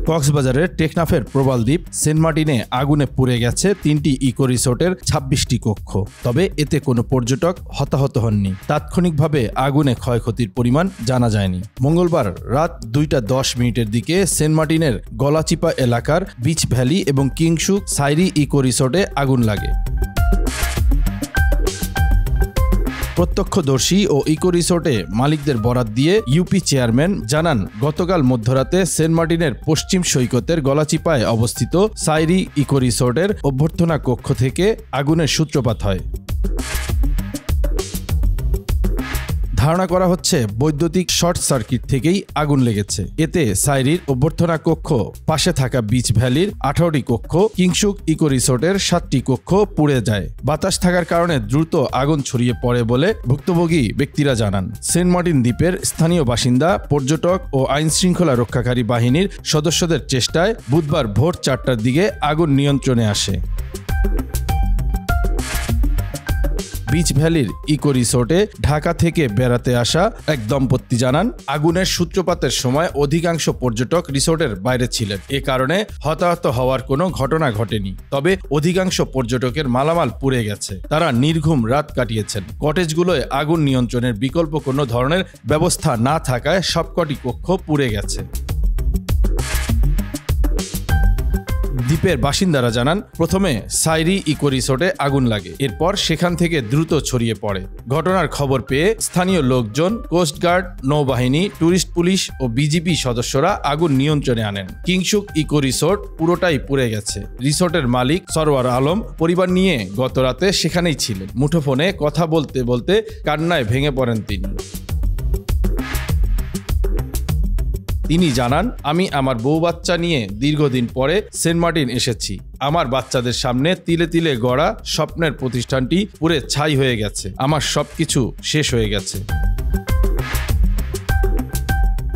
কক্সবাজারের টেকনাফের প্রবাল দ্বীপ সেন্ট মার্টিনে আগুনে পুড়ে গেছে 3টি ইকো রিসোর্টের 26টি কক্ষ। তবে এতে কোনো পর্যটক হতাহত হননি। তাৎক্ষণিকভাবে আগুনে ক্ষয়ক্ষতির পরিমাণ জানা যায়নি। মঙ্গলবার রাত 2:10 দিকে সেন্ট মার্টিনের গলাচিপা এলাকার বিচ ভ্যালি এবং কিংশুক সাইরি ইকো রিসোর্টে আগুন লাগে। প্রত্যক্ষদর্শী ও ইকো রিসোর্টে মালিকদের বরাত দিয়ে ইউপি চেয়ারম্যান জানান, গতকাল মধ্যরাতে সেন্ট মার্টিনের পশ্চিম সৈকতের গলাচিপায় অবস্থিত সাইরি ইকো রিসোর্টের অভ্যর্থনা কক্ষ থেকে আগুনের সূত্রপাত হয়। ধারণা করা হচ্ছে বৈদ্যুতিক শর্ট সার্কিট থেকেই আগুন লেগেছে। এতে সাইরির অভ্যর্থনা কক্ষ, পাশে থাকা বিচ ভ্যালির 18টি কক্ষ, কিংশুক ইকো রিসোর্টের 7টি কক্ষ পুড়ে যায়। বাতাস থাকার কারণে দ্রুত আগুন ছড়িয়ে পড়ে বলে ভুক্তভোগী ব্যক্তিরা জানান। সেন্ট মার্টিন দ্বীপের স্থানীয় বাসিন্দা, পর্যটক ও আইন শৃঙ্খলা রক্ষাকারী বাহিনীর সদস্যদের চেষ্টায় বুধবার ভোর 4টার দিকে আগুন নিয়ন্ত্রণে আসে। বিচ ভ্যালির ইকো রিসোর্টে ঢাকা থেকে বেড়াতে আসা এক দম্পতি জানান, আগুনের সূত্রপাতের সময় অধিকাংশ পর্যটক রিসোর্টের বাইরে ছিলেন। এ কারণে হতাহত হওয়ার কোনো ঘটনা ঘটেনি। তবে অধিকাংশ পর্যটকের মালামাল পুড়ে গেছে। তারা নির্ঘুম রাত কাটিয়েছেন। কটেজগুলোয় আগুন নিয়ন্ত্রণের বিকল্প কোনো ধরনের ব্যবস্থা না থাকায় সবকটি কক্ষ পুড়ে গেছে। দ্বীপের বাসিন্দারা জানান, প্রথমে সাইরি ইকো রিসোর্টে আগুন লাগে। এরপর সেখান থেকে দ্রুত ছড়িয়ে পড়ে। ঘটনার খবর পেয়ে স্থানীয় লোকজন, কোস্টগার্ড, নৌবাহিনী, ট্যুরিস্ট পুলিশ ও বিজিবি সদস্যরা আগুন নিয়ন্ত্রণে আনেন। কিংশুক ইকো রিসোর্ট পুরোটাই পুড়ে গেছে। রিসোর্টের মালিক সরওয়ার আলম পরিবার নিয়ে গতরাতে সেখানেই ছিলেন। মুঠোফোনে কথা বলতে বলতে কান্নায় ভেঙে পড়েন তিনি জানান, আমি আমার বউ বাচ্চা নিয়ে দীর্ঘদিন পরে সেন্ট মার্টিন এসেছি। আমার বাচ্চাদের সামনে তিলে তিলে গড়া স্বপ্নের প্রতিষ্ঠানটি পুড়ে ছাই হয়ে গেছে। আমার সবকিছু শেষ হয়ে গেছে।